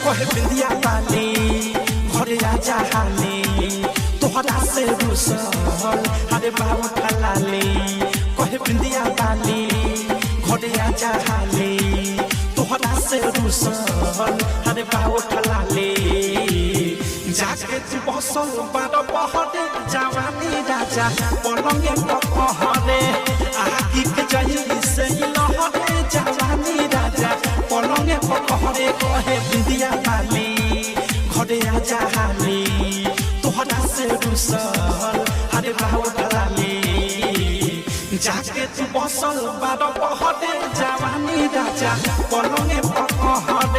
कहे बिंदिया वाली घरे आजा हाली तोहरा से रुसल हरे बाबू ठलाली कहे बिंदिया वाली घरे आजा हाली तोहरा से रुसल हरे बाबू ठलाली जाके तू बसल बारो बहरे जवानी राजा पलंगे पकहरे आखी के जाई से लहरे जवानी राजा पलंगे पकहरे कहे बिंदिया वाली घरे आजा हाली तोहरा से रुसल हरे बाबू ठलाली जाके तू बसल बारो बहरे जवानी राजा पलंगे पकहरे